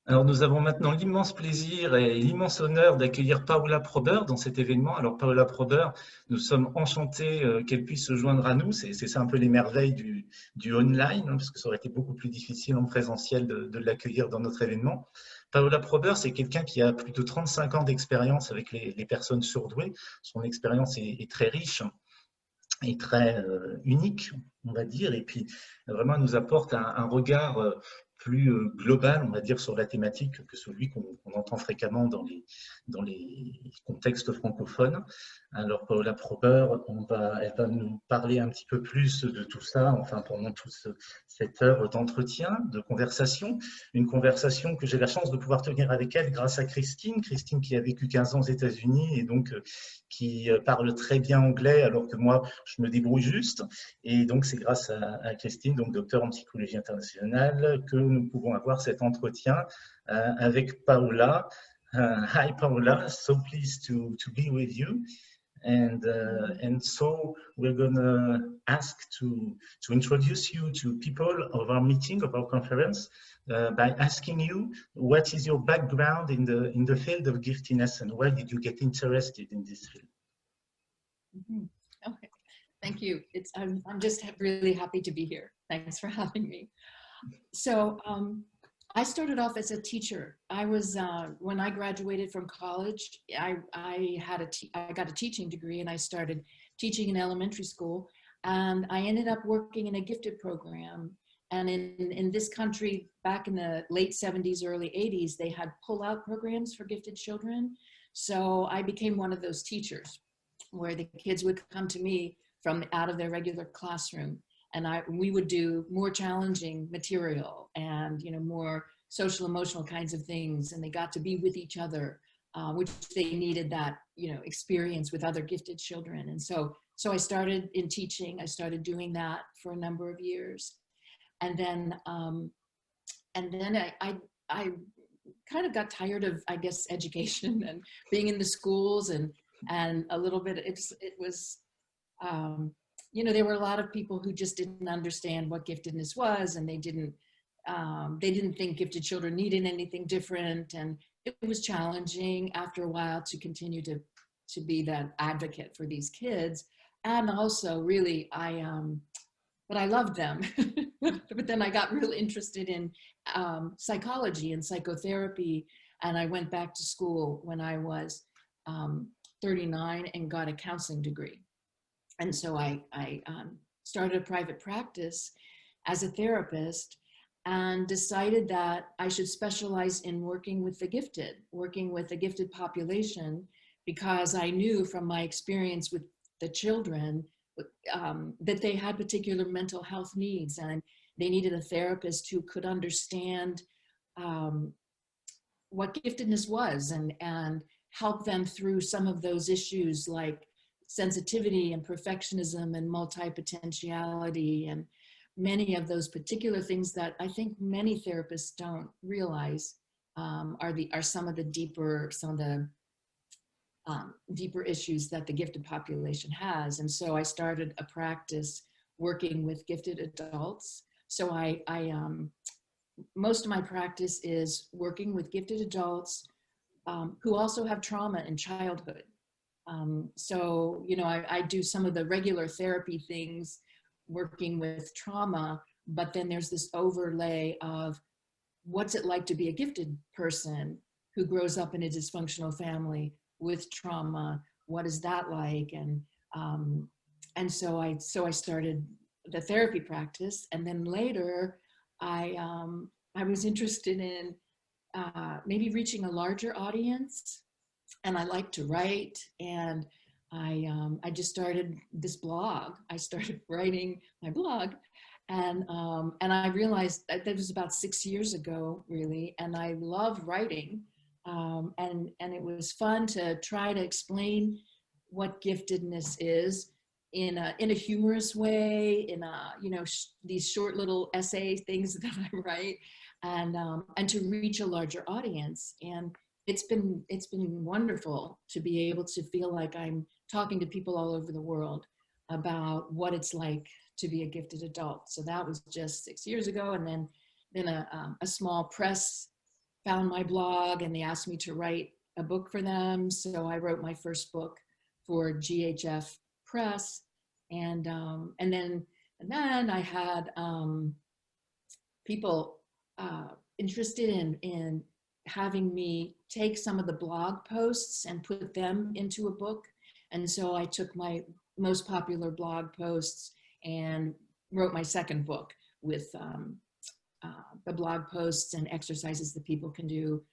Alors, nous avons maintenant l'immense plaisir et l'immense honneur d'accueillir Paula Prober dans cet événement. Alors, Paula Prober, nous sommes enchantés qu'elle puisse se joindre à nous. C'est ça un peu les merveilles du online, hein, parce que ça aurait été beaucoup plus difficile en présentiel de l'accueillir dans notre événement. Paula Prober, c'est quelqu'un qui a plus de 35 ans d'expérience avec les personnes surdouées. Son expérience est très riche et très unique, on va dire, et puis vraiment nous apporte un regard plus global, on va dire, sur la thématique que celui qu'on entend fréquemment dans les contextes francophones. Alors, Paula Prober, elle va nous parler un petit peu plus de tout ça, enfin, pendant toute cette heure d'entretien, de conversation, une conversation que j'ai la chance de pouvoir tenir avec elle grâce à Christine qui a vécu 15 ans aux États-Unis et donc qui parle très bien anglais, alors que moi, je me débrouille juste. Et donc, c'est grâce à Christine, donc docteure en psychologie internationale, que nous pouvons avoir cet entretien avec Paula. Hi, Paula. So pleased to be with you. And so we're going to ask to introduce you to people of our meeting, of our conference, by asking you what is your background in the field of giftedness and why did you get interested in this field? Okay, thank you. I'm just really happy to be here. Thanks for having me. So I started off as a teacher. I was when I graduated from college, I got a teaching degree and I started teaching in elementary school, and I ended up working in a gifted program. And in this country, back in the late 70s, early 80s, they had pull-out programs for gifted children. So I became one of those teachers where the kids would come to me from out of their regular classroom. And we would do more challenging material and, you know, more social emotional kinds of things. And they got to be with each other, which they needed that, you know, experience with other gifted children. And so I started in teaching. I started doing that for a number of years. And then I kind of got tired of, I guess, education and being in the schools and a little bit, it was, you know, there were a lot of people who just didn't understand what giftedness was, and they didn't think gifted children needed anything different. And it was challenging after a while to continue to be that advocate for these kids. And also really, but I loved them. But then I got real interested in psychology and psychotherapy. And I went back to school when I was 39 and got a counseling degree. And so I started a private practice as a therapist and decided that I should specialize in working with the gifted population, because I knew from my experience with the children that they had particular mental health needs, and they needed a therapist who could understand what giftedness was and help them through some of those issues like sensitivity and perfectionism and multi-potentiality and many of those particular things that I think many therapists don't realize are some of the deeper issues that the gifted population has. And so I started a practice working with gifted adults. So most of my practice is working with gifted adults who also have trauma in childhood. So, you know, I do some of the regular therapy things working with trauma, but then there's this overlay of what's it like to be a gifted person who grows up in a dysfunctional family with trauma. What is that like? And so I started the therapy practice, and then later I was interested in maybe reaching a larger audience, and I like to write, and I just started this blog. I started writing my blog, and I realized that was about 6 years ago, really, and I love writing, and it was fun to try to explain what giftedness is in a humorous way, in these short little essay things that I write, and to reach a larger audience. And it's been wonderful to be able to feel like I'm talking to people all over the world about what it's like to be a gifted adult. So that was just 6 years ago, and then a small press found my blog and they asked me to write a book for them. So I wrote my first book for GHF Press. And then I had people interested in having me take some of the blog posts and put them into a book. And so I took my most popular blog posts and wrote my second book with the blog posts and exercises that people can do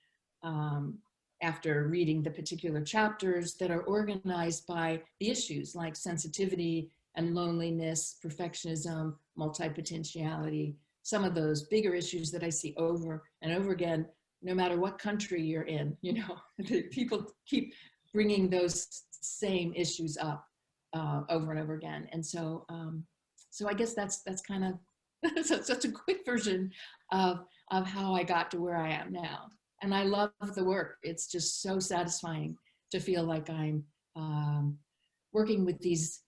after reading the particular chapters that are organized by the issues like sensitivity and loneliness, perfectionism, multi-potentiality, some of those bigger issues that I see over and over again, no matter what country you're in, you know, people keep bringing those same issues up over and over again. And so, so I guess that's kind of such a quick version of how I got to where I am now. And I love the work. It's just so satisfying to feel like I'm working with these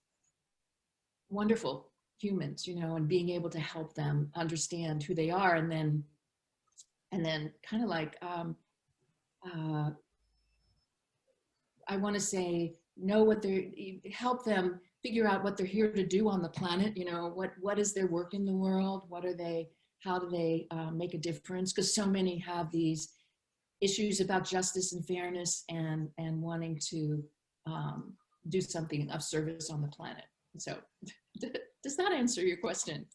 wonderful humans, you know, and being able to help them understand who they are, and then kind of like I want to say know what they're, help them figure out what they're here to do on the planet. You know, what is their work in the world? What are they? How do they make a difference? Because so many have these issues about justice and fairness and wanting to do something of service on the planet. So does that answer your question?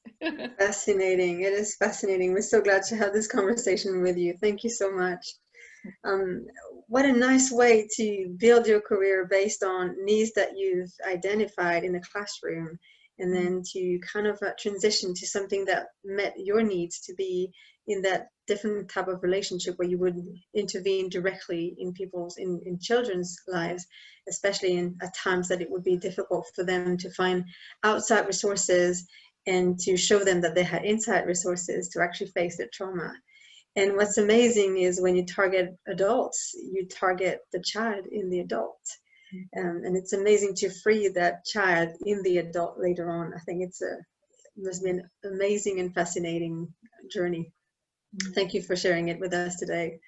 Fascinating. It is fascinating. We're so glad to have this conversation with you. Thank you so much. What a nice way to build your career based on needs that you've identified in the classroom, and then to kind of transition to something that met your needs, to be in that different type of relationship where you would intervene directly in people's, in children's lives, especially at times that it would be difficult for them to find outside resources, and to show them that they had inside resources to actually face their trauma. And what's amazing is when you target adults, you target the child in the adult. And it's amazing to free that child in the adult later on. I think it must be an amazing and fascinating journey. Thank you for sharing it with us today.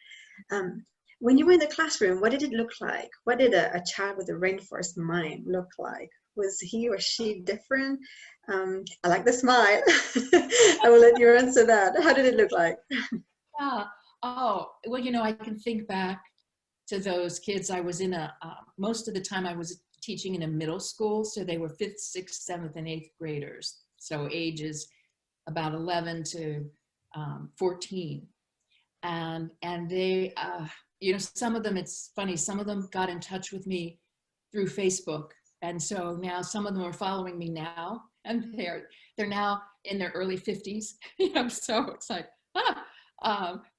When you were in the classroom, what did it look like? What did a child with a rainforest mind look like? Was he or she different? I like the smile. I will let you answer that. How did it look like? Oh, well, you know, I can think back to those kids. I was in most of the time I was teaching in a middle school. So they were 5th, 6th, 7th, and 8th graders. So ages about 11 to 14. And they, you know, some of them, it's funny, some of them got in touch with me through Facebook. And so now some of them are following me now, and they're now in their early 50s. You know, so it's like,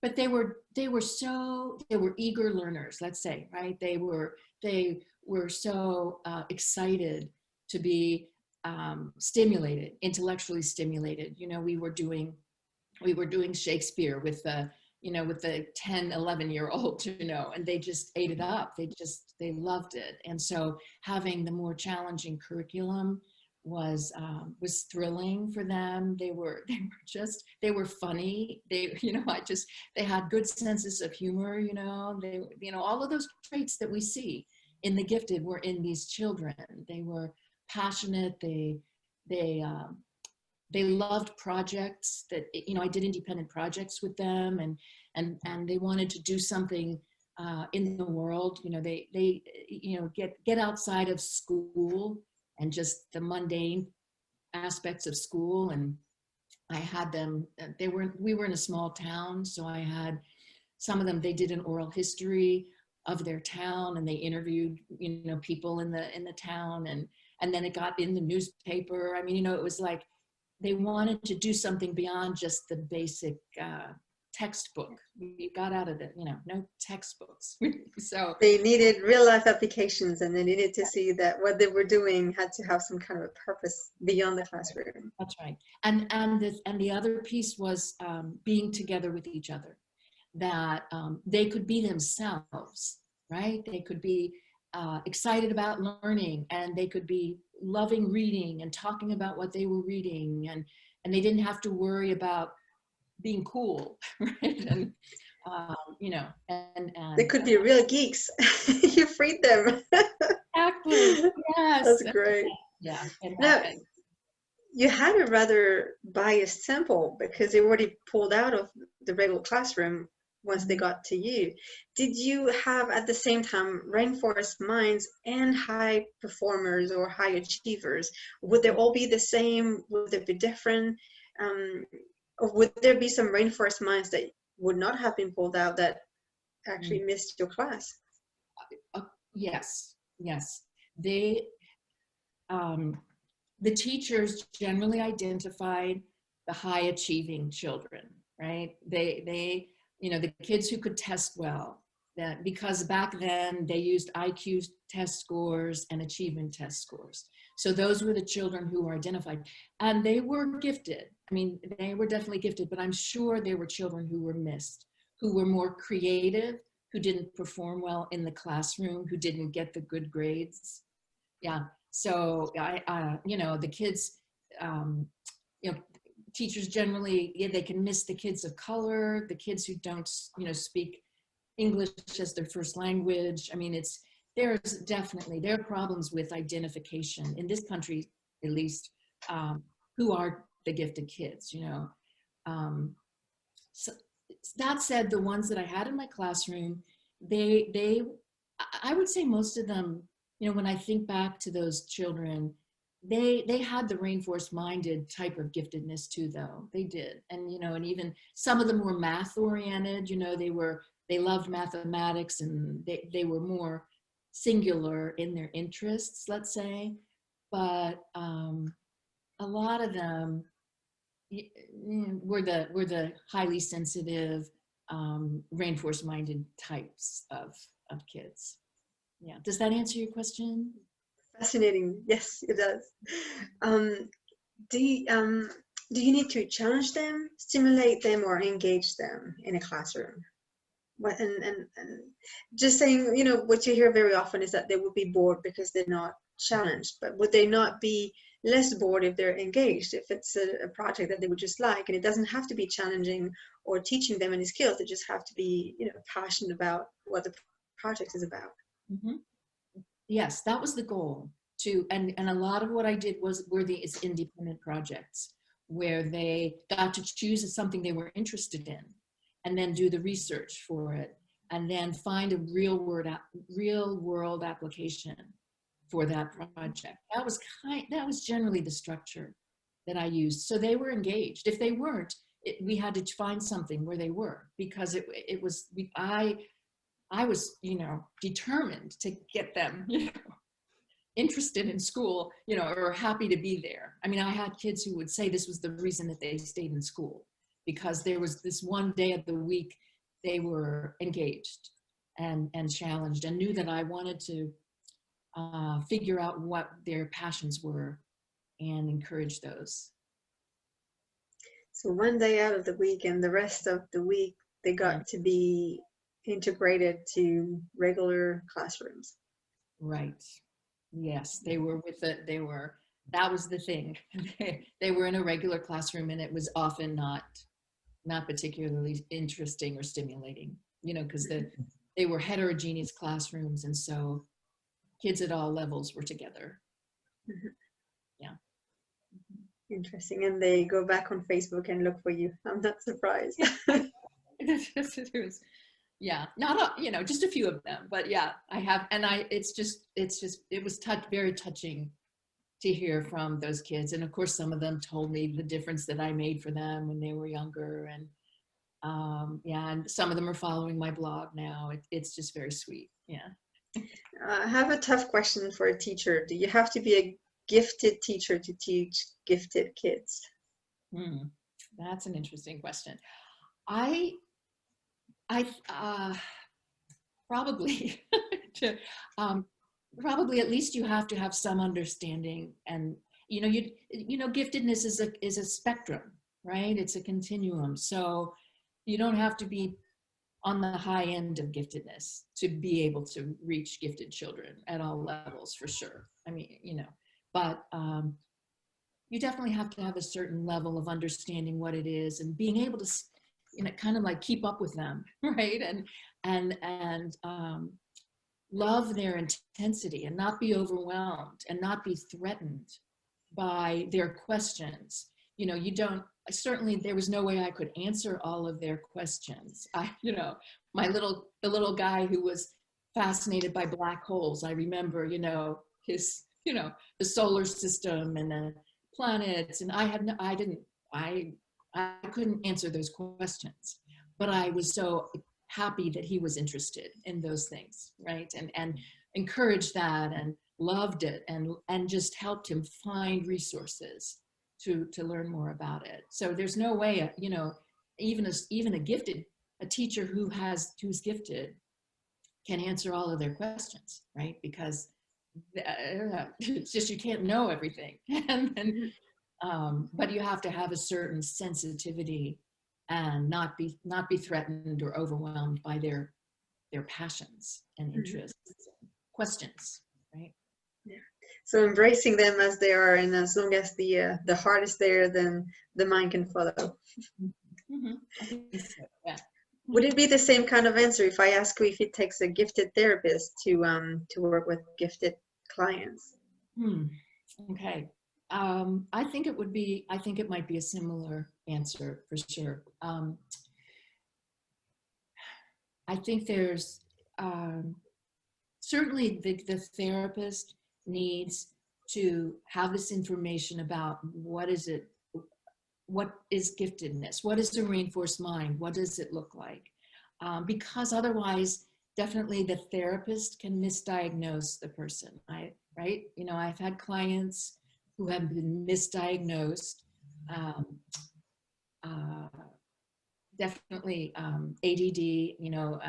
but they were eager learners, let's say, right? They were so excited to be stimulated, intellectually stimulated. You know, we were doing Shakespeare with the 10, 11-year-old, you know, and they just ate it up. They loved it. And so having the more challenging curriculum was thrilling for them. They were funny. They had good senses of humor, you know, all of those traits that we see in the gifted were in these children. They were passionate. They loved projects that, you know, I did independent projects with them, and they wanted to do something in the world. You know, they get outside of school and just the mundane aspects of school. And I had them, we were in a small town, so I had some of them, they did an oral history of their town, and they interviewed, you know, people in the town, and then it got in the newspaper. I mean, you know, it was like they wanted to do something beyond just the basic textbook. We got out of it, you know, no textbooks. So they needed real life applications, and they needed to see that what they were doing had to have some kind of a purpose beyond the classroom. That's right. And the other piece was being together with each other, that they could be themselves, right? They could be excited about learning, and they could be loving reading and talking about what they were reading, and they didn't have to worry about being cool, right? And you know, and they could be real geeks. You freed them. exactly. Yes. That's great. Yeah. Now, you had a rather biased sample because they already pulled out of the regular classroom once they got to you. Did you have at the same time rainforest minds and high performers or high achievers? Would they all be the same? Would they be different? Or would there be some rainforest minds that would not have been pulled out that actually missed your class? Yes, yes. They, the teachers generally identified the high achieving children, right? They, you know, the kids who could test well, that because back then they used IQ test scores and achievement test scores. So those were the children who were identified, and they were gifted. I mean, they were definitely gifted, but I'm sure there were children who were missed, who were more creative, who didn't perform well in the classroom, who didn't get the good grades. Yeah. So you know, the kids, you know, teachers generally, yeah, they can miss the kids of color, the kids who don't, you know, speak English as their first language. I mean, there are problems with identification in this country, at least, who are the gifted kids, you know. So that said, the ones that I had in my classroom, I would say most of them, you know, when I think back to those children, they had the rainforest minded type of giftedness too, though. They did. And, you know, and even some of them were math oriented, you know, they loved mathematics, and they were more singular in their interests, let's say. But a lot of them were the highly sensitive, rainforest minded types of kids. Yeah. Does that answer your question? Fascinating. Yes, it does. Do you need to challenge them, stimulate them, or engage them in a classroom? And just saying, you know, what you hear very often is that they would be bored because they're not challenged. But would they not be less bored if they're engaged, if it's a project that they would just like? And it doesn't have to be challenging or teaching them any skills. They just have to be, you know, passionate about what the project is about. Mm-hmm. Yes, that was the goal too. And a lot of what I did were these independent projects where they got to choose something they were interested in, and then do the research for it, and then find a real world application for that project. That was generally the structure that I used. So they were engaged. If they weren't, we had to find something where they were, because I was, you know, determined to get them, you know, interested in school, you know, or happy to be there. I mean, I had kids who would say this was the reason that they stayed in school, because there was this one day of the week they were engaged and challenged, and knew that I wanted to figure out what their passions were and encourage those. So one day out of the week, and the rest of the week they got to be integrated to regular classrooms. Right. Yes, they were that was the thing. They were in a regular classroom, and it was often not particularly interesting or stimulating, you know, because they were heterogeneous classrooms, and so kids at all levels were together. Mm-hmm. Yeah. Interesting. And they go back on Facebook and look for you. I'm not surprised. Yeah, not you know, just a few of them, but yeah, I have, and it was very touching to hear from those kids. And of course, some of them told me the difference that I made for them when they were younger. And yeah, and some of them are following my blog now. It's just very sweet. Yeah. I have a tough question for a teacher. Do you have to be a gifted teacher to teach gifted kids? That's an interesting question. I probably probably at least you have to have some understanding, and you know giftedness is a spectrum, right? It's a continuum. So you don't have to be on the high end of giftedness to be able to reach gifted children at all levels, for sure. I mean, you know, but you definitely have to have a certain level of understanding what it is, and being able to you know, kind of like keep up with them, right? And love their intensity and not be overwhelmed and not be threatened by their questions. You know, you don't, certainly there was no way I could answer all of their questions. You know, the little guy who was fascinated by black holes, I remember, you know, his, you know, the solar system and the planets, and I couldn't answer those questions, but I was so happy that he was interested in those things, right? And encouraged that and loved it and just helped him find resources to learn more about it. So there's no way, you know, even a teacher who's gifted can answer all of their questions, right? Because it's just, you can't know everything. But you have to have a certain sensitivity and not be threatened or overwhelmed by their passions and interests, and questions, right? Yeah. So embracing them as they are, and as long as the heart is there, then the mind can follow. I think so, yeah. Would it be the same kind of answer if I ask you if it takes a gifted therapist to work with gifted clients? Okay. I think it might be a similar answer for sure. I think there's certainly the therapist needs to have this information about what is giftedness, what is a reinforced mind, what does it look like? Because otherwise, definitely the therapist can misdiagnose the person, right? You know, I've had clients who have been misdiagnosed, definitely ADD, you know,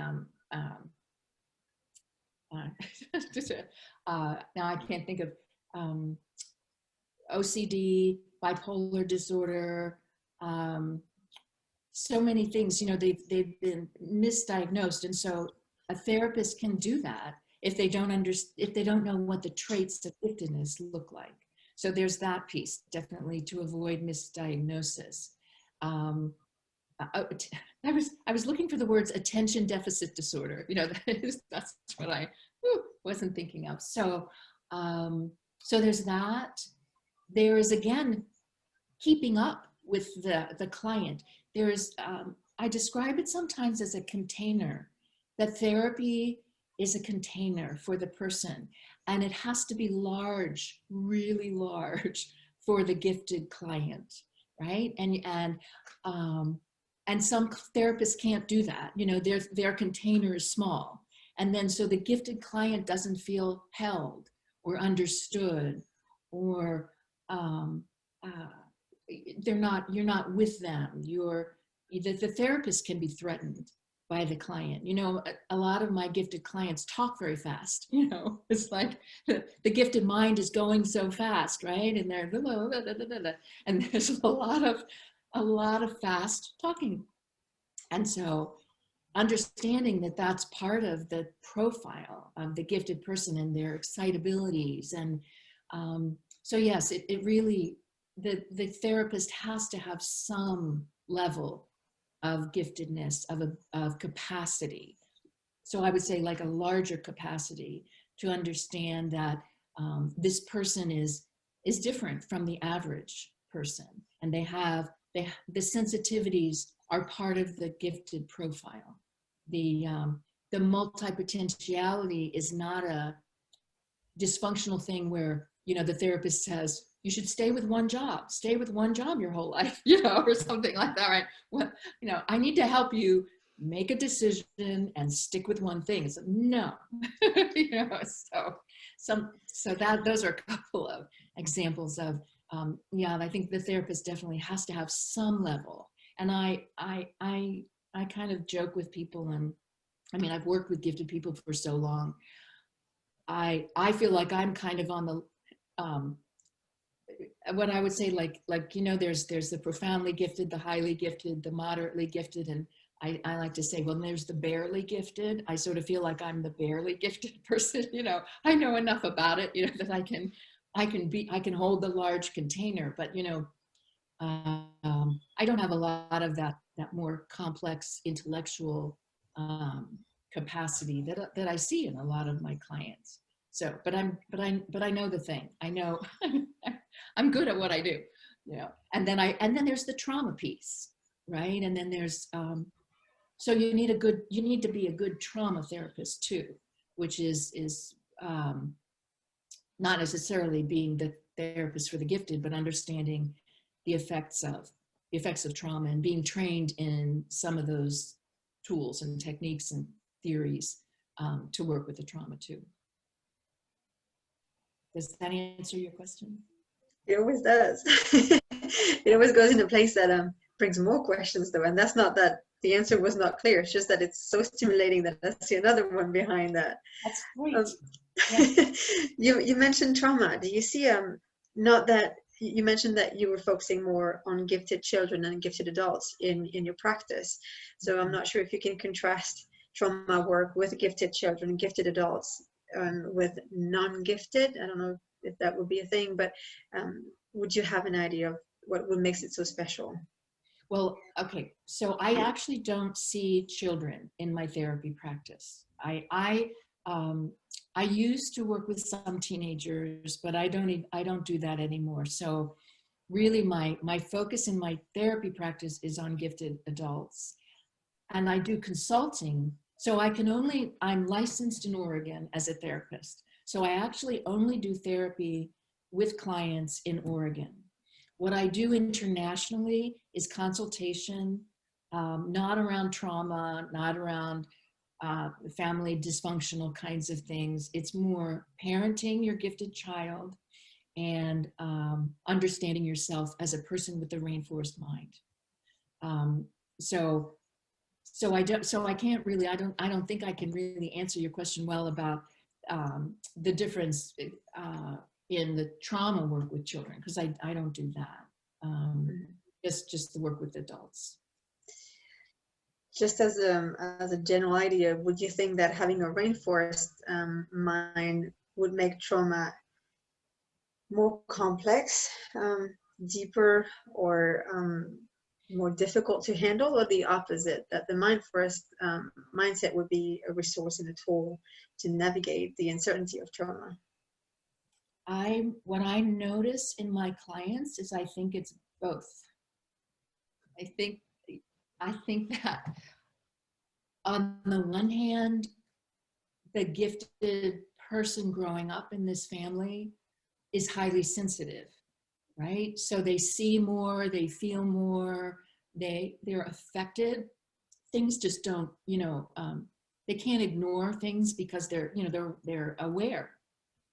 now I can't think of OCD, bipolar disorder, so many things, you know, they've been misdiagnosed. And so a therapist can do that if they don't know what the traits of giftedness look like. So there's that piece, definitely, to avoid misdiagnosis. I was looking for the words attention deficit disorder. You know, that's what I wasn't thinking of. So, so there's that. There is, again, keeping up with the client. There's, I describe it sometimes as a container. That therapy is a container for the person, and it has to be large, really large, for the gifted client, right? And some therapists can't do that. You know, their container is small, and then so the gifted client doesn't feel held or understood, or you're not with them. The therapist can be threatened by the client. You know, a lot of my gifted clients talk very fast. You know, it's like the gifted mind is going so fast, right? And they're and there's a lot of fast talking. And so understanding that that's part of the profile of the gifted person and their excitabilities. And so yes, it really, the therapist has to have some level of giftedness, of capacity. So I would say like a larger capacity to understand that this person is different from the average person, and the sensitivities are part of the gifted profile. The multi-potentiality is not a dysfunctional thing where, you know, the therapist says, you should stay with one job your whole life, you know, or something like that, right? Well, you know, I need to help you make a decision and stick with one thing. So no, you know, those are a couple of examples of, yeah, I think the therapist definitely has to have some level. And I kind of joke with people, and I mean, I've worked with gifted people for so long. I feel like I'm kind of on the, what I would say, like, you know, there's the profoundly gifted, the highly gifted, the moderately gifted, and I like to say, well, there's the barely gifted. I sort of feel like I'm the barely gifted person. You know, I know enough about it, you know, that I can hold the large container, but, you know, I don't have a lot of that more complex intellectual capacity that I see in a lot of my clients. So, but I know the thing. I know I'm good at what I do, you know. And then there's the trauma piece, right? And then there's so you need to be a good trauma therapist too, which is not necessarily being the therapist for the gifted, but understanding the effects of trauma and being trained in some of those tools and techniques and theories to work with the trauma too. Does that answer your question? It always does. It always goes in a place that brings more questions though, and that's not that the answer was not clear. It's just that it's so stimulating that I see another one behind that. That's great. You mentioned trauma. Do you see not that you mentioned that you were focusing more on gifted children and gifted adults in your practice. So I'm not sure if you can contrast trauma work with gifted children and gifted adults with non-gifted. I don't know if that would be a thing, but would you have an idea of what makes it so special? Well, okay, so I actually don't see children in my therapy practice. I used to work with some teenagers, but I don't do that anymore. So really my focus in my therapy practice is on gifted adults. And I do consulting. So I'm licensed in Oregon as a therapist. So I actually only do therapy with clients in Oregon. What I do internationally is consultation, not around trauma, not around family dysfunctional kinds of things. It's more parenting your gifted child and understanding yourself as a person with a rainforest mind. So I don't think I can really answer your question well about the difference in the trauma work with children, because I don't do that. Just the work with adults. Just as a general idea, would you think that having a rainforest mind would make trauma more complex, deeper, or more difficult to handle, or the opposite, that the mindfulness mindset would be a resource and a tool to navigate the uncertainty of trauma? What I notice in my clients is I think it's both. I think that on the one hand, the gifted person growing up in this family is highly sensitive, right? So they see more, they feel more, they're affected. Things just don't, they can't ignore things because they're aware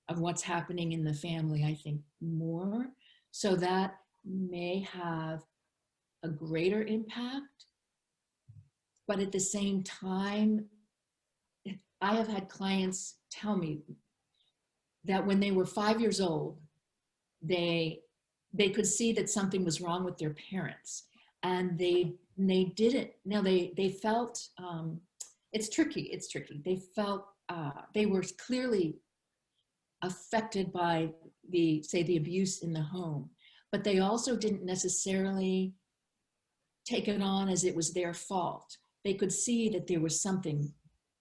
of what's happening in the family, I think, more. So that may have a greater impact. But at the same time, I have had clients tell me that when they were 5 years old, they could see that something was wrong with their parents, and they didn't. Now they felt it's tricky. They felt they were clearly affected by the abuse in the home, but they also didn't necessarily take it on as it was their fault. They could see that there was something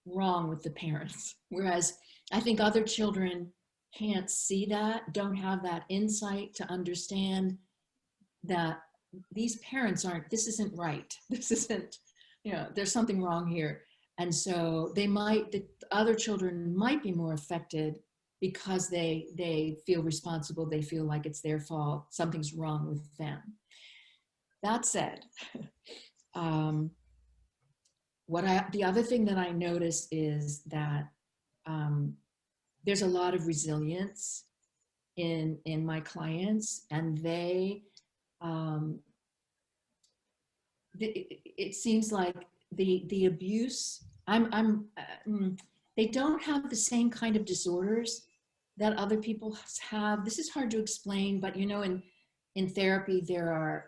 wrong with the parents, whereas I think other children can't see that, don't have that insight to understand that these parents this isn't right. This isn't, there's something wrong here. And so the other children might be more affected because they feel responsible. They feel like it's their fault. Something's wrong with them. That said, the other thing that I notice is that there's a lot of resilience in my clients, and it seems like the abuse, they don't have the same kind of disorders that other people have. This is hard to explain, but in therapy there are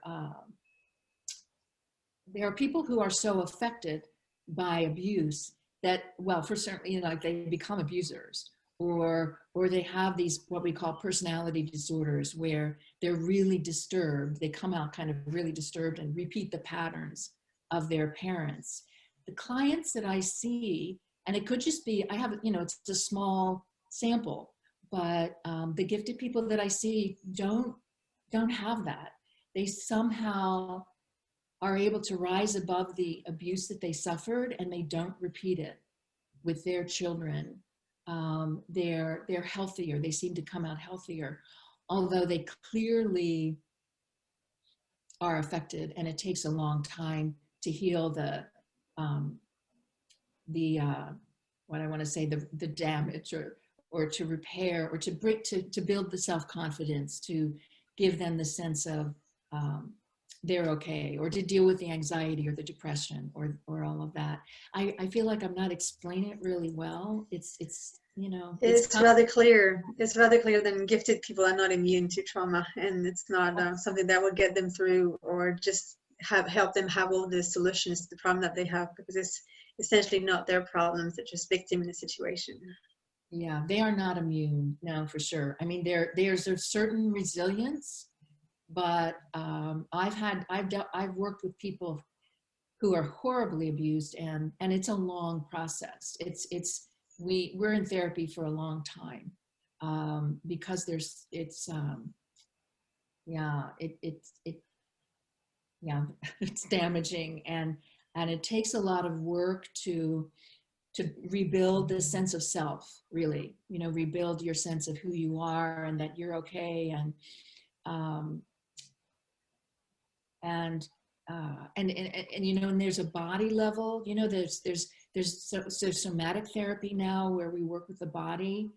people who are so affected by abuse that, well, for certain, they become abusers, or they have these what we call personality disorders, where they're really disturbed. They come out kind of really disturbed and repeat the patterns of their parents. The clients that I see, and it could just be, I have, it's a small sample, but the gifted people that I see don't have that. They somehow are able to rise above the abuse that they suffered, and they don't repeat it with their children. They're healthier. They seem to come out healthier, although they clearly are affected, and it takes a long time to heal what I want to say, the damage, or to repair, or to build the self-confidence, to give them the sense of they're okay, or to deal with the anxiety or the depression or all of that. I feel like I'm not explaining it really well. It's rather clear. It's rather clear that gifted people are not immune to trauma, and it's not something that will get them through or just help them have all the solutions to the problem that they have, because it's essentially not their problems. They're just victim in the situation. Yeah, they are not immune, no, for sure. I mean, there's a certain resilience, but I've worked with people who are horribly abused, and it's a long process. We're in therapy for a long time, because it's damaging, and it takes a lot of work to rebuild the sense of self, really, rebuild your sense of who you are and that you're okay, and there's a body level, there's somatic therapy now where we work with the body,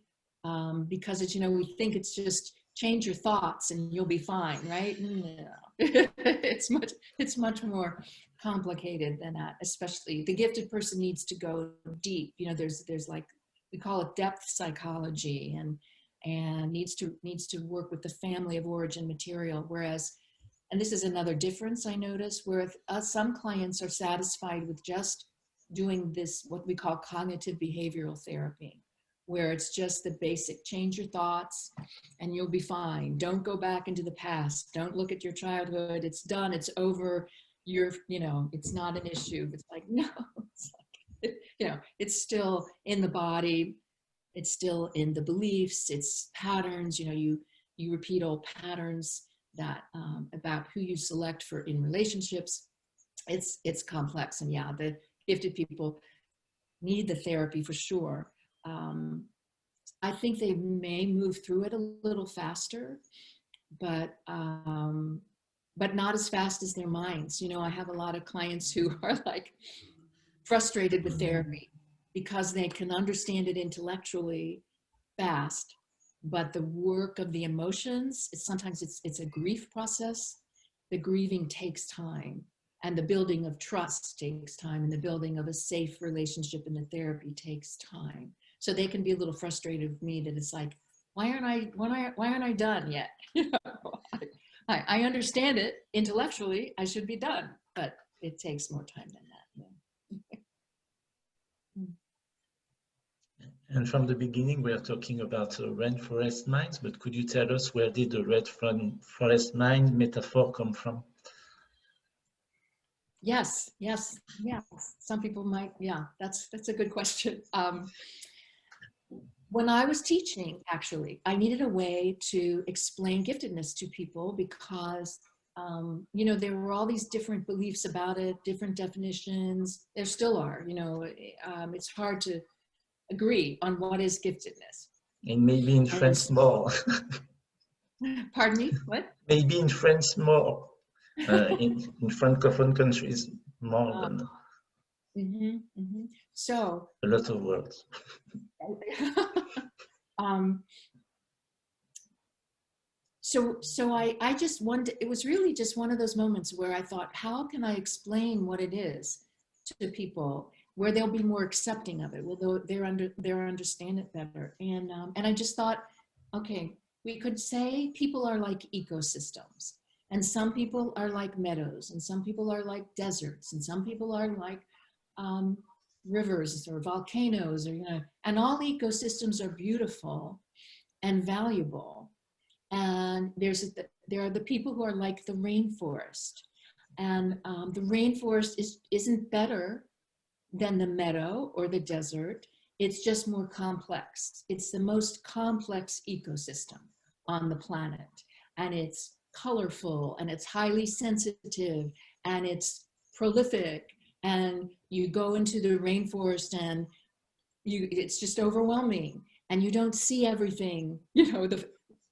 because it's, we think it's just change your thoughts and you'll be fine, right? No. It's much more complicated than that. Especially the gifted person needs to go deep. There's like, we call it depth psychology, and needs to work with the family of origin material. Whereas, and this is another difference I notice, where some clients are satisfied with just doing this, what we call cognitive behavioral therapy, where it's just the basic, change your thoughts and you'll be fine. Don't go back into the past. Don't look at your childhood. It's done. It's over. It's not an issue. It's like, no, it's like, it's still in the body. It's still in the beliefs. It's patterns. You repeat old patterns that about who you select for in relationships. It's complex, and yeah, the gifted people need the therapy for sure. I think they may move through it a little faster, but not as fast as their minds. I have a lot of clients who are like frustrated with therapy because they can understand it intellectually fast, but the work of the emotions, sometimes it's a grief process. The grieving takes time, and the building of trust takes time, and the building of a safe relationship in the therapy takes time. So they can be a little frustrated with me that it's like, why aren't I done yet? I understand it intellectually, I should be done, but it takes more time than that. Yeah. And from the beginning, we are talking about rainforest minds, but could you tell us where did the rainforest mind metaphor come from? Yes. Some people might, that's a good question. When I was teaching, actually, I needed a way to explain giftedness to people because, there were all these different beliefs about it, different definitions. There still are, it's hard to agree on what is giftedness. And maybe in French more. Pardon me, what? Maybe in French more. In Francophone countries more than So a lot of words. So I just wanted, it was really just one of those moments where I thought, how can I explain what it is to people where they'll be more accepting of it, where they'll understand it better. And I just thought, okay, we could say people are like ecosystems, and some people are like meadows, and some people are like deserts, and some people are like rivers or volcanoes, or and all ecosystems are beautiful and valuable. And there are the people who are like the rainforest, And the rainforest isn't better than the meadow or the desert. It's just more complex. It's the most complex ecosystem on the planet. And it's colorful, and it's highly sensitive, and it's prolific. And you go into the rainforest and it's just overwhelming. And you don't see everything, you know,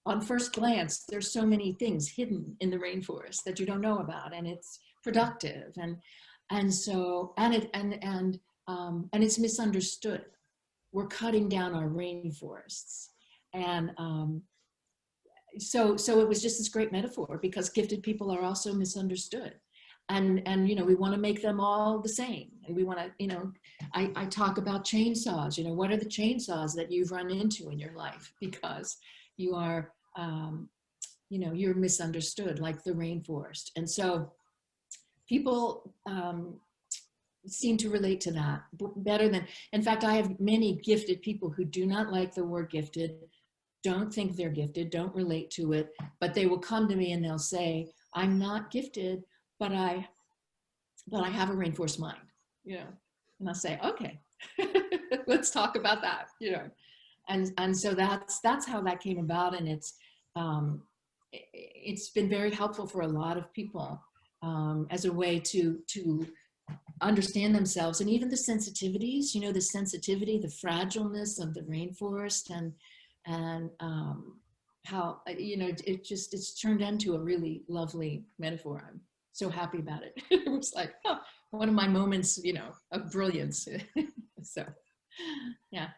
on first glance, there's so many things hidden in the rainforest that you don't know about, and it's productive, and it's misunderstood. We're cutting down our rainforests, and so it was just this great metaphor, because gifted people are also misunderstood, and you know, we want to make them all the same, and we want to, you know, I talk about chainsaws. You know, what are the chainsaws that you've run into in your life because you are you know, you're misunderstood, like the rainforest. And so people seem to relate to that better than, in fact, I have many gifted people who do not like the word gifted, don't think they're gifted, don't relate to it, but they will come to me and they'll say, I'm not gifted, but I have a rainforest mind, you know, and I'll say, okay, let's talk about that, you know. And so that's how that came about, and it's been very helpful for a lot of people as a way to understand themselves, and even the sensitivities, you know, the sensitivity, the fragileness of the rainforest, and how, you know, it's turned into a really lovely metaphor. I'm so happy about it. It was like, oh, one of my moments, you know, of brilliance. So, yeah.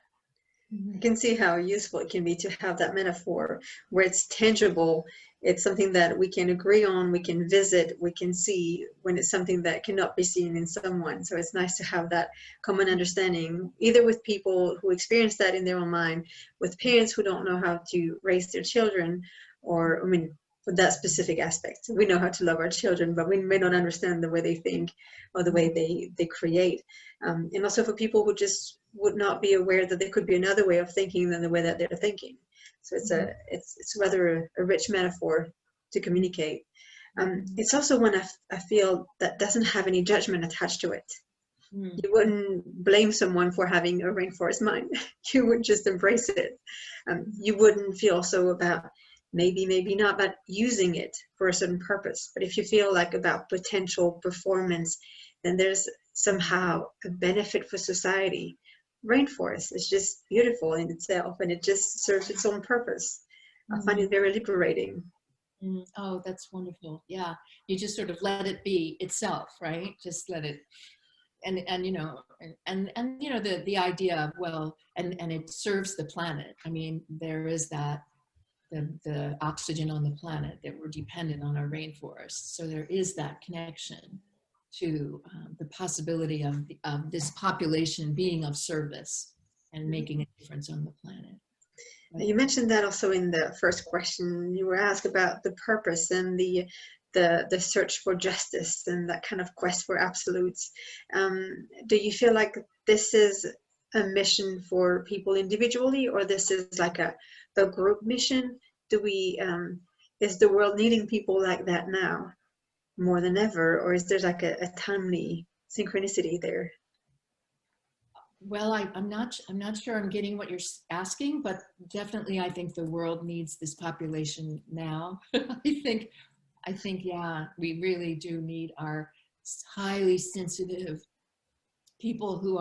I can see how useful it can be to have that metaphor where it's tangible. It's something that we can agree on, we can visit, we can see, when it's something that cannot be seen in someone. So it's nice to have that common understanding, either with people who experience that in their own mind, with parents who don't know how to raise their children, or, I mean, for that specific aspect. We know how to love our children, but we may not understand the way they think or the way they create. And also for people who just would not be aware that there could be another way of thinking than the way that they're thinking. So it's rather a rich metaphor to communicate. It's also one I feel that doesn't have any judgment attached to it. You wouldn't blame someone for having a rainforest mind. You would just embrace it. You wouldn't feel so about maybe not about using it for a certain purpose. But if you feel like about potential performance, then there's somehow a benefit for society. Rainforest is just beautiful in itself, and it just serves its own purpose. I find it very liberating. Oh, that's wonderful. Yeah, you just sort of let it be itself, right? Just let it, and you know, and you know, the idea of, well, and it serves the planet. I mean, there is that the oxygen on the planet, that we're dependent on our rainforests. So there is that connection to the possibility of this population being of service and making a difference on the planet. You mentioned that also in the first question. You were asked about the purpose and the search for justice and that kind of quest for absolutes. Do you feel like this is a mission for people individually, or this is like a group mission? Is the world needing people like that now more than ever, or is there like a timely synchronicity there? Well, I'm not sure I'm getting what you're asking, but definitely I think the world needs this population now. I think, yeah, we really do need our highly sensitive people who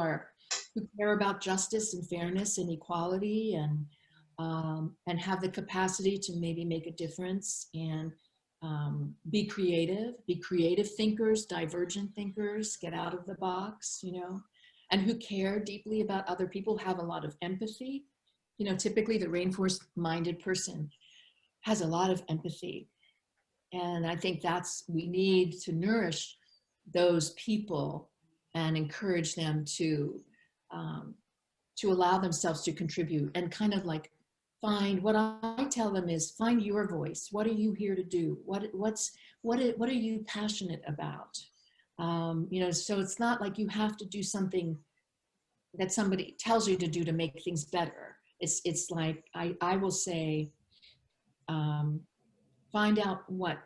care about justice and fairness and equality, and have the capacity to maybe make a difference, and be creative thinkers, divergent thinkers, get out of the box, you know, and who care deeply about other people, have a lot of empathy. You know, typically the rainforest-minded person has a lot of empathy. And I think we need to nourish those people and encourage them to allow themselves to contribute, and kind of like what I tell them is, find your voice. What are you here to do? What are you passionate about? You know, so it's not like you have to do something that somebody tells you to do to make things better. It's like, I will say, find out what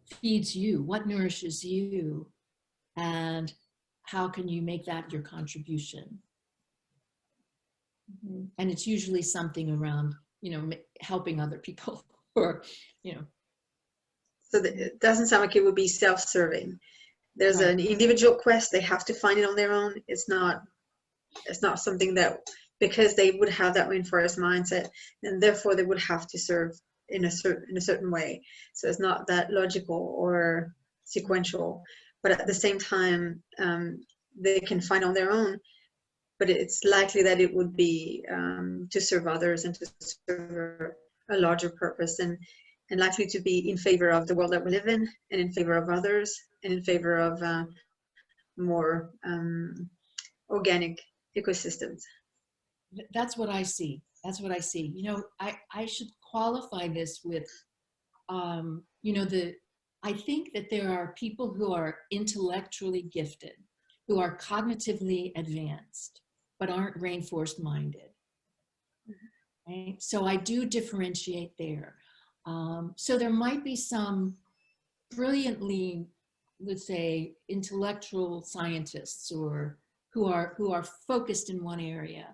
feeds you, what nourishes you, and how can you make that your contribution? And it's usually something around, you know, helping other people, or, you know. So it doesn't sound like it would be self-serving. There's Right. an individual quest. They have to find it on their own. It's not something that, because they would have that rainforest mindset, and therefore they would have to serve in a certain way. So it's not that logical or sequential, but at the same time, they can find on their own. But it's likely that it would be to serve others and to serve a larger purpose, and likely to be in favor of the world that we live in, and in favor of others, and in favor of more organic ecosystems. That's what I see. That's what I see. You know, I should qualify this with, you know, I think that there are people who are intellectually gifted, who are cognitively advanced, but aren't rainforest minded. Right? So I do differentiate there. So there might be some brilliantly, let's say, intellectual scientists, or who are focused in one area,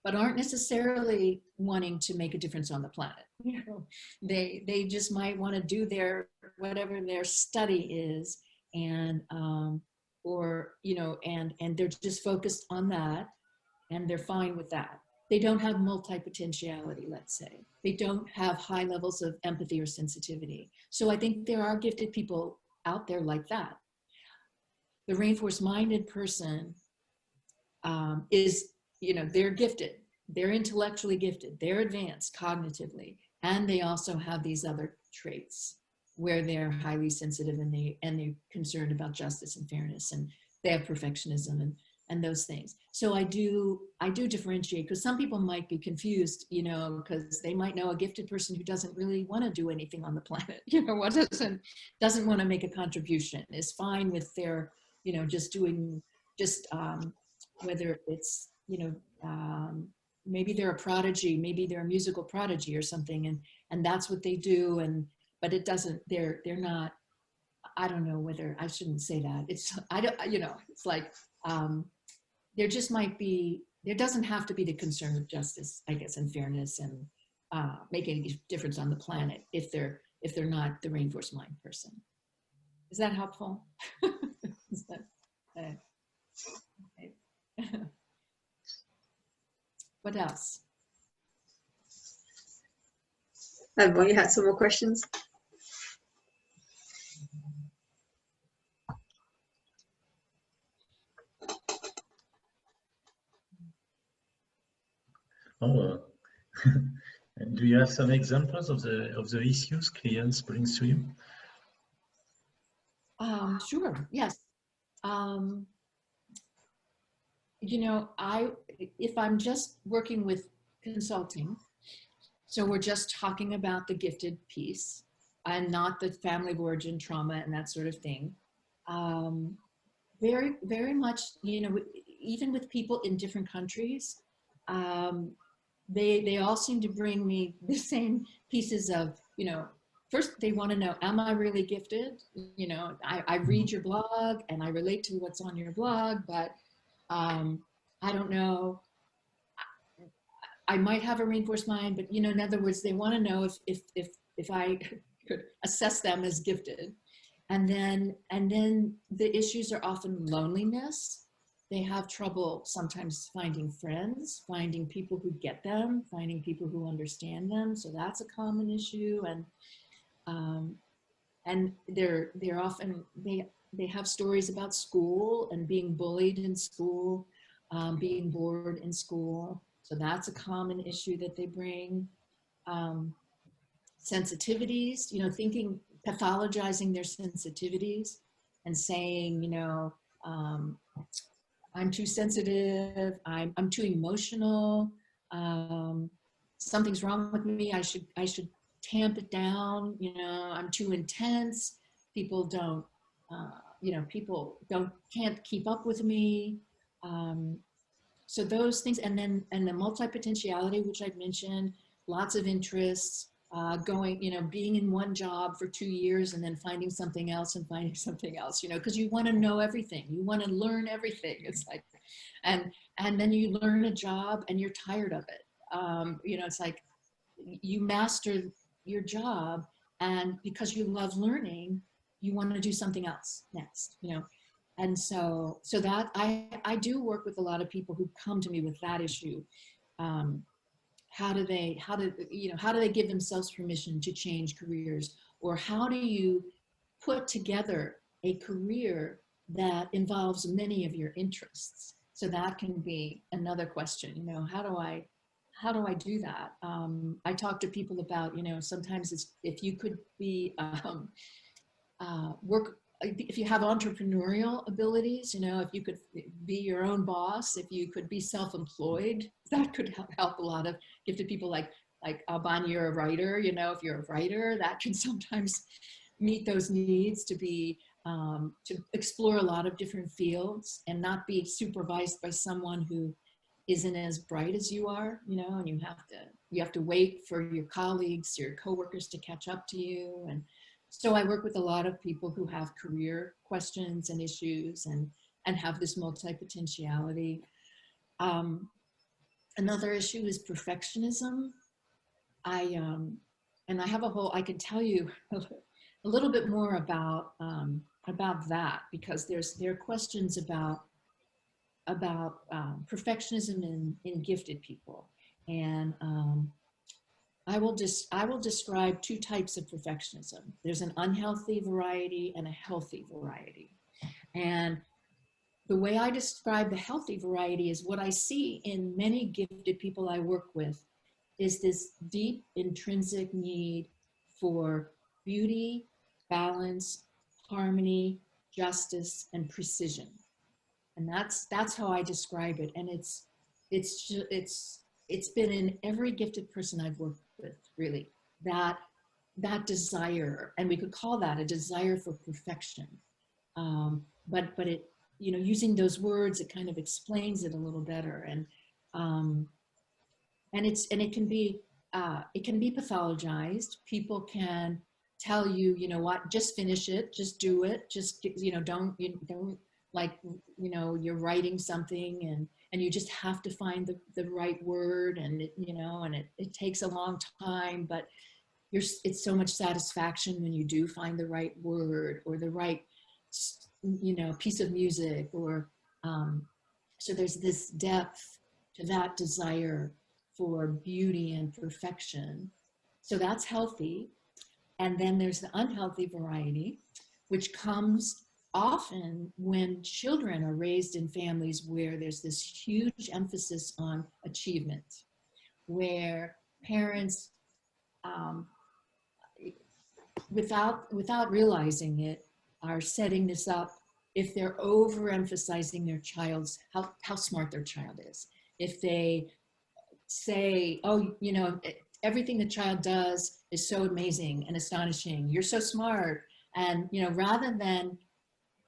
but aren't necessarily wanting to make a difference on the planet. You know, they just might want to do their, whatever their study is, and or, you know, and they're just focused on that, and they're fine with that. They don't have multi-potentiality, let's say. They don't have high levels of empathy or sensitivity. So I think there are gifted people out there like that. The rainforest-minded person is, you know, they're gifted, they're intellectually gifted, they're advanced cognitively, and they also have these other traits where they're highly sensitive, and they're concerned about justice and fairness, and they have perfectionism and those things. So I do differentiate, because some people might be confused, you know, because they might know a gifted person who doesn't really want to do anything on the planet, you know, what doesn't want to make a contribution, is fine with their, you know, just doing, just whether it's, you know, maybe they're a prodigy, maybe they're a musical prodigy or something, and that's what they do, but it doesn't, they're not, I don't know whether, I shouldn't say that. It's, I don't, you know, it's like, there just might be, there doesn't have to be the concern of justice, I guess, and fairness, and making a difference on the planet if they're not the rainforest mind person. Is that helpful? Is that, okay. What else? Well, you had some more questions? Oh, do you have some examples of the issues clients bring to you? Sure. Yes. You know, if I'm just working with consulting, so we're just talking about the gifted piece and not the family of origin trauma and that sort of thing. Very, very much, you know, even with people in different countries, they all seem to bring me the same pieces of, you know, first they want to know, am I really gifted? You know, I read your blog and I relate to what's on your blog, but I don't know, I might have a rainforest mind, but, you know, in other words, they want to know if I could assess them as gifted. And then the issues are often loneliness. They have trouble sometimes finding friends, finding people who get them, finding people who understand them. So that's a common issue. And they're often, they have stories about school and being bullied in school, being bored in school. So that's a common issue that they bring. Sensitivities, you know, thinking, pathologizing their sensitivities and saying, you know, I'm too sensitive, I'm too emotional, something's wrong with me, I should tamp it down, you know, I'm too intense, people don't, you know, can't keep up with me. So those things, and the multi-potentiality, which I've mentioned, lots of interests, going, being in one job for 2 years and then finding something else and finding something else, because you want to know everything. You want to learn everything. It's like, and then you learn a job and you're tired of it. It's like you master your job, and because you love learning, you want to do something else next, And so that I do work with a lot of people who come to me with that issue. How do they give themselves permission to change careers? Or how do you put together a career that involves many of your interests? So that can be another question, how do I do that? I talk to people about, sometimes it's, if you could be, if you have entrepreneurial abilities, if you could be your own boss, if you could be self-employed, that could help a lot of gifted people like Alban, you're a writer, if you're a writer, that can sometimes meet those needs to be, to explore a lot of different fields and not be supervised by someone who isn't as bright as you are, and you have to wait for your colleagues, your coworkers to catch up to you. And so I work with a lot of people who have career questions and issues and have this multi-potentiality. Another issue is perfectionism. I have I can tell you a little bit more about that, because there are questions about perfectionism in gifted people. And I will describe two types of perfectionism. There's an unhealthy variety and a healthy variety. And the way I describe the healthy variety is what I see in many gifted people I work with is this deep intrinsic need for beauty, balance, harmony, justice, and precision. And that's how I describe it. And it's been in every gifted person I've worked with, really, that desire, and we could call that a desire for perfection. But it, using those words, it kind of explains it a little better. And it can be pathologized. People can tell you, what, just finish it, just do it, just, don't like, you're writing something and you just have to find the right word, and it takes a long time, but it's so much satisfaction when you do find the right word or the right, piece of music, or so there's this depth to that desire for beauty and perfection. So that's healthy. And then there's the unhealthy variety, which comes often when children are raised in families where there's this huge emphasis on achievement, where parents, without realizing it, are setting this up. If they're overemphasizing their child's, how smart their child is, if they say, oh, everything the child does is so amazing and astonishing, you're so smart, and rather than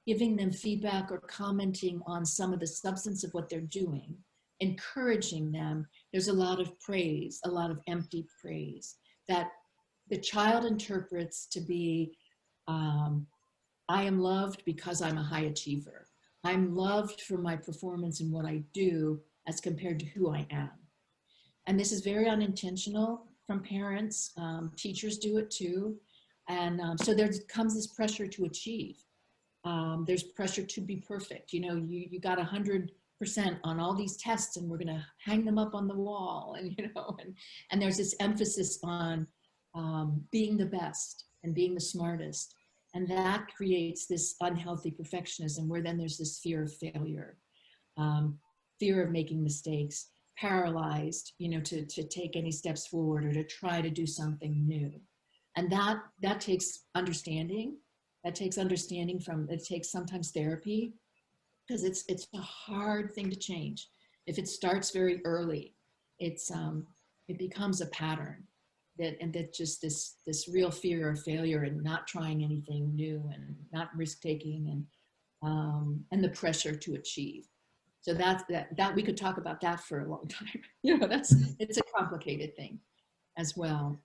giving them feedback or commenting on some of the substance of what they're doing, encouraging them, there's a lot of praise, a lot of empty praise that the child interprets to be, I am loved because I'm a high achiever. I'm loved for my performance and what I do as compared to who I am. And this is very unintentional from parents. Teachers do it too. And so there comes this pressure to achieve. There's pressure to be perfect. You got 100% on all these tests, and we're going to hang them up on the wall. And there's this emphasis on being the best and being the smartest. And that creates this unhealthy perfectionism, where then there's this fear of failure, fear of making mistakes, paralyzed, to take any steps forward or to try to do something new. And that takes understanding. That takes understanding it takes sometimes therapy, because it's a hard thing to change. If it starts very early, it becomes a pattern that just this real fear of failure and not trying anything new and not risk taking and the pressure to achieve. So that we could talk about that for a long time. It's a complicated thing as well.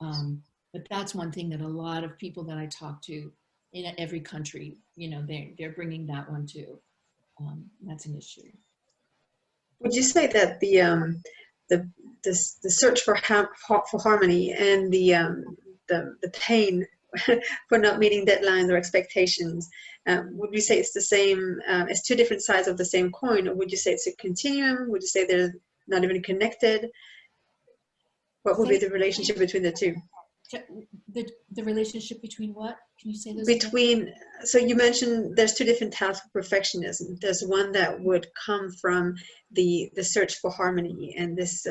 But that's one thing that a lot of people that I talk to in every country, you know, they're bringing that one too. That's an issue. Would you say that the search for harmony and the pain for not meeting deadlines or expectations, would you say it's the same, it's two different sides of the same coin, or would you say it's a continuum? Would you say they're not even connected? What would be the relationship between the two? The relationship between what? Can you say those between again? So you mentioned there's two different types of perfectionism. There's one that would come from the search for harmony and this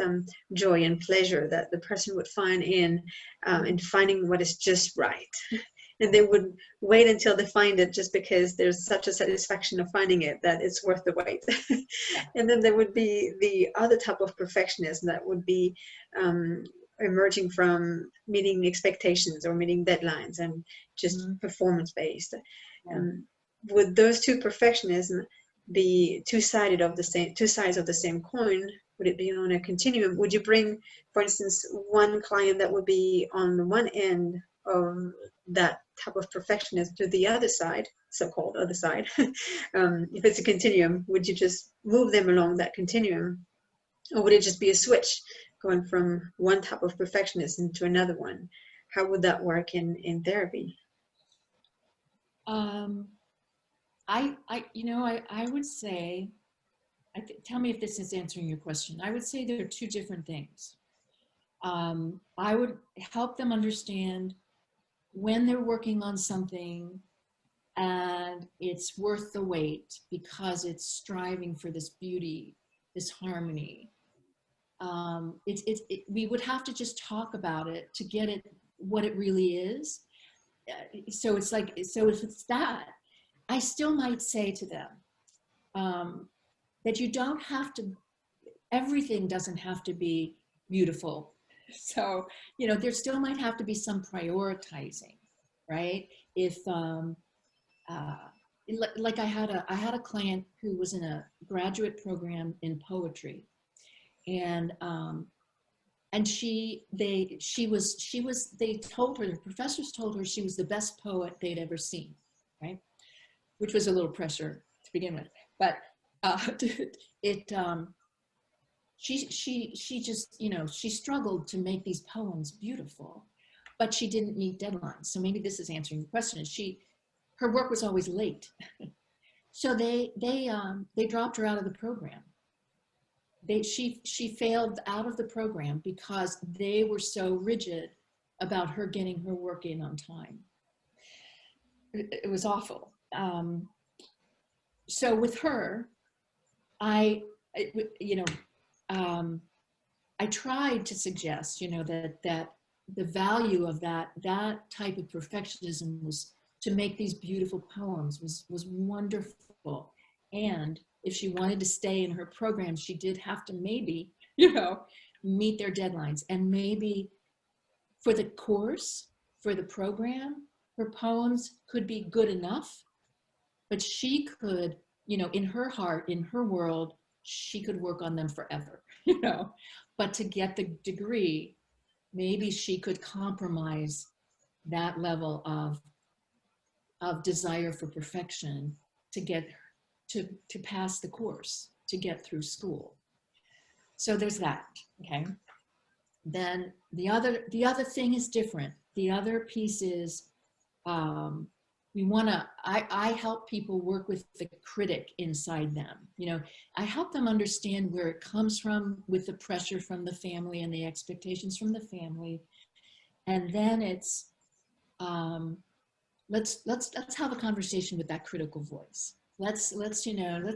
joy and pleasure that the person would find in finding what is just right, and they would wait until they find it, just because there's such a satisfaction of finding it that it's worth the wait. And then there would be the other type of perfectionism that would be emerging from meeting expectations or meeting deadlines and just performance based. Would those two perfectionism be two sides of the same coin? Would it be on a continuum? Would you bring, for instance, one client that would be on the one end of that type of perfectionism to the other side, so-called other side? If it's a continuum, would you just move them along that continuum, or would it just be a switch going from one type of perfectionism to another one? How would that work in therapy? I would say, tell me if this is answering your question. I would say there are two different things. I would help them understand when they're working on something and it's worth the wait because it's striving for this beauty, this harmony. We would have to just talk about it to get it what it really is. So if it's that, I still might say to them that you don't have to, everything doesn't have to be beautiful. So, you know, there still might have to be some prioritizing, right? If, like I had a client who was in a graduate program in poetry, and they told her, the professors told her she was the best poet they'd ever seen, right? Which was a little pressure to begin with, but she just, you know, she struggled to make these poems beautiful, but she didn't meet deadlines. So maybe this is answering the question. Her work was always late. So they dropped her out of the program. She failed out of the program because they were so rigid about her getting her work in on time. It was awful. So with her, I tried to suggest, you know, that the value of that type of perfectionism was to make these beautiful poems was wonderful. And if she wanted to stay in her program, she did have to maybe, you know, meet their deadlines. And maybe for the course, for the program, her poems could be good enough, but she could, you know, in her heart, in her world, she could work on them forever, you know. But to get the degree, maybe she could compromise that level of desire for perfection to get to pass the course, to get through school. So there's that, okay? Then the other thing is different. The other piece is I help people work with the critic inside them. You know, I help them understand where it comes from with the pressure from the family and the expectations from the family. And then it's, let's have a conversation with that critical voice. Let's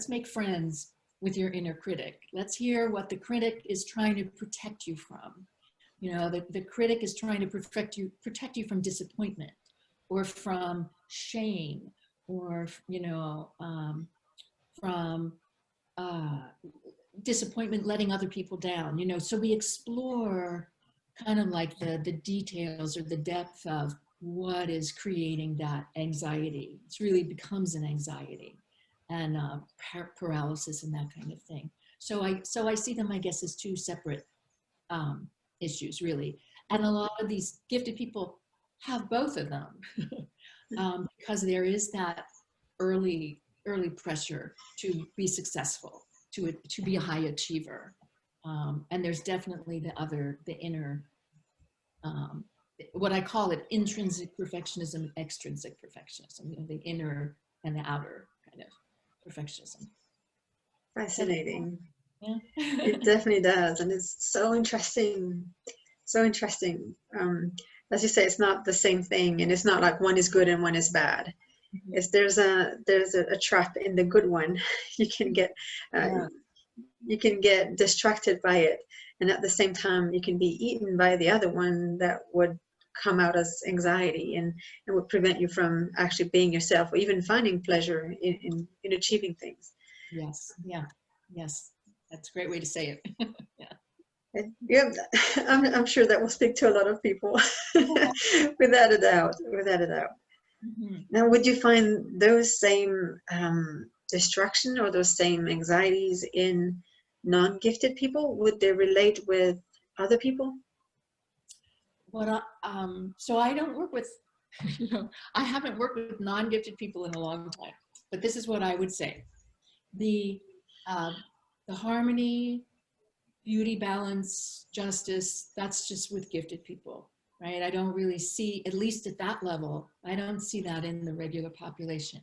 make friends with your inner critic. Let's hear what the critic is trying to protect you from. You know, the critic is trying to protect you from disappointment or from shame or, you know, from disappointment, letting other people down, you know. So we explore kind of like the details or the depth of what is creating that anxiety. It really becomes an anxiety and paralysis and that kind of thing. So I see them, I guess, as two separate issues, really. And a lot of these gifted people have both of them because there is that early pressure to be successful, to be a high achiever. And there's definitely the inner, what I call it, intrinsic perfectionism and extrinsic perfectionism, you know, the inner and the outer kind of perfectionism. Fascinating. Yeah. It definitely does. And it's so interesting. So interesting. As you say, it's not the same thing, and it's not like one is good and one is bad. It's there's a trap in the good one. You can get distracted by it, and at the same time you can be eaten by the other one that would come out as anxiety and would prevent you from actually being yourself or even finding pleasure in achieving things. Yes. Yeah. Yes. That's a great way to say it. Yeah. Yeah, I'm sure that will speak to a lot of people, without a doubt. Without a doubt. Mm-hmm. Now, would you find those same distraction or those same anxieties in non-gifted people? Would they relate with other people? So I don't work with, you know, I haven't worked with non-gifted people in a long time, but this is what I would say. The harmony, beauty, balance, justice, that's just with gifted people, right? I don't really see, at least at that level, I don't see that in the regular population.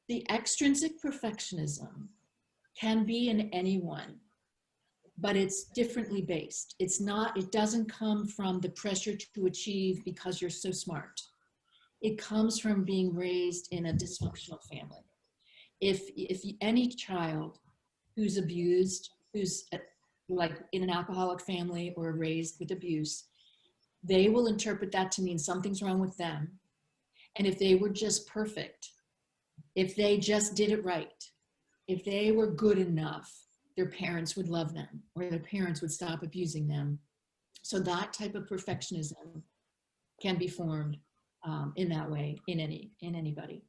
The extrinsic perfectionism can be in anyone, but it's differently based. It doesn't come from the pressure to achieve because you're so smart. It comes from being raised in a dysfunctional family. If any child who's abused, who's like in an alcoholic family or raised with abuse, they will interpret that to mean something's wrong with them. And if they were just perfect, if they just did it right, if they were good enough, their parents would love them or their parents would stop abusing them. So that type of perfectionism can be formed in that way in anybody.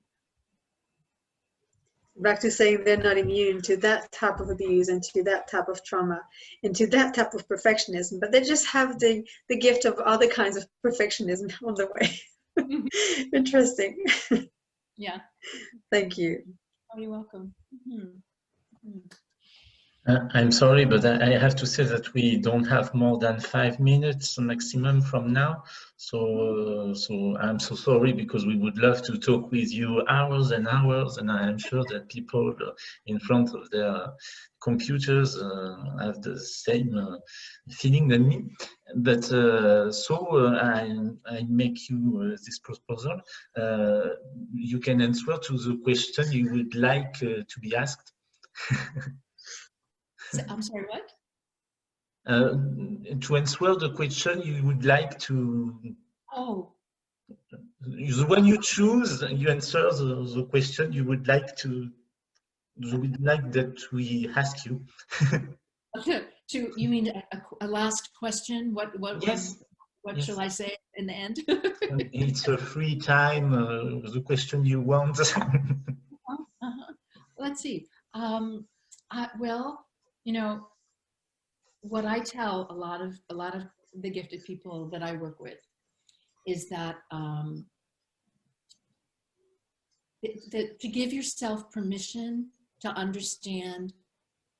Back to saying they're not immune to that type of abuse and to that type of trauma and to that type of perfectionism, but they just have the gift of other kinds of perfectionism on the way. Interesting. Yeah. Thank you. Oh, you're welcome. Mm-hmm. Mm-hmm. I'm sorry, but I have to say that we don't have more than 5 minutes maximum from now. So I'm so sorry, because we would love to talk with you hours and hours, and I'm sure that people in front of their computers have the same feeling than me. But I make you this proposal. You can answer to the question you would like to be asked. I'm sorry, what? To answer the question you would like to, the one you choose, you answer the question you would like that we ask you. You mean a last question? Yes. What Yes. shall I say in the end? It's a free time, the question you want. Let's see. Well, you know, what I tell a lot of the gifted people that I work with is that to give yourself permission to understand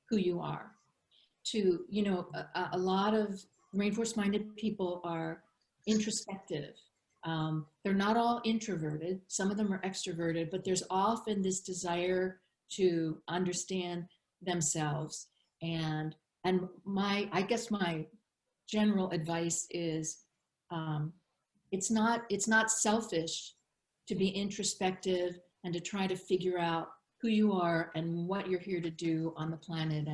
who you are. To, you know, a lot of rainforest-minded people are introspective. They're not all introverted. Some of them are extroverted, but there's often this desire to understand themselves. And I guess my general advice is, it's not selfish to be introspective and to try to figure out who you are and what you're here to do on the planet,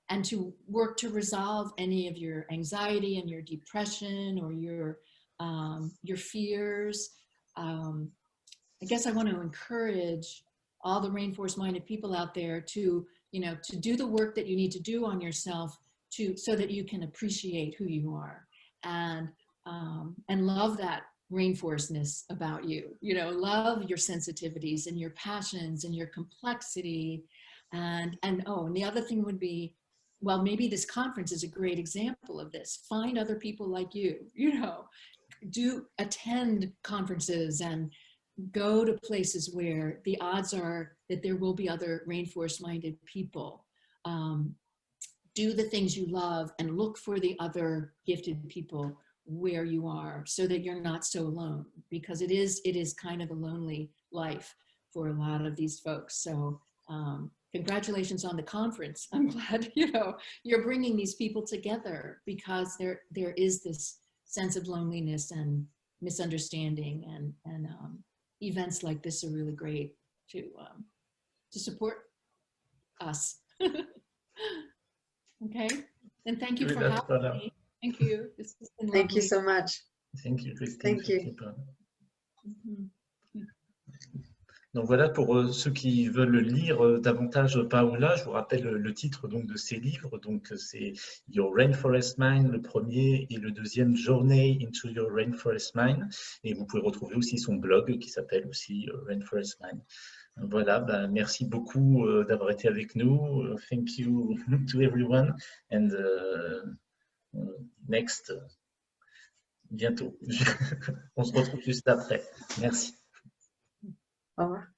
and to work to resolve any of your anxiety and your depression or your fears. I guess I want to encourage all the rainforest-minded people out there to, you know, to do the work that you need to do on yourself so that you can appreciate who you are and love that rainforestness about you. You know, love your sensitivities and your passions and your complexity, and the other thing would be well, maybe this conference is a great example of this. Find other people like you, you know, attend conferences and go to places where the odds are that there will be other rainforest-minded people. Do the things you love and look for the other gifted people where you are so that you're not so alone, because it is kind of a lonely life for a lot of these folks. So congratulations on the conference. I'm glad, you know, you're bringing these people together, because there is this sense of loneliness and misunderstanding, and events like this are really great to support us. Okay, and thank you for having me. Thank you. This has been lovely. Thank you so much. Thank you, Christine. Thank you. Donc voilà, pour ceux qui veulent lire davantage Paula, je vous rappelle le titre donc de ses livres. Donc c'est Your Rainforest Mind, le premier, et le deuxième, Journey into Your Rainforest Mind. Et vous pouvez retrouver aussi son blog qui s'appelle aussi Rainforest Mind. Voilà, ben, merci beaucoup d'avoir été avec nous. Thank you to everyone. And next, bientôt. On se retrouve juste après. Merci. Au revoir.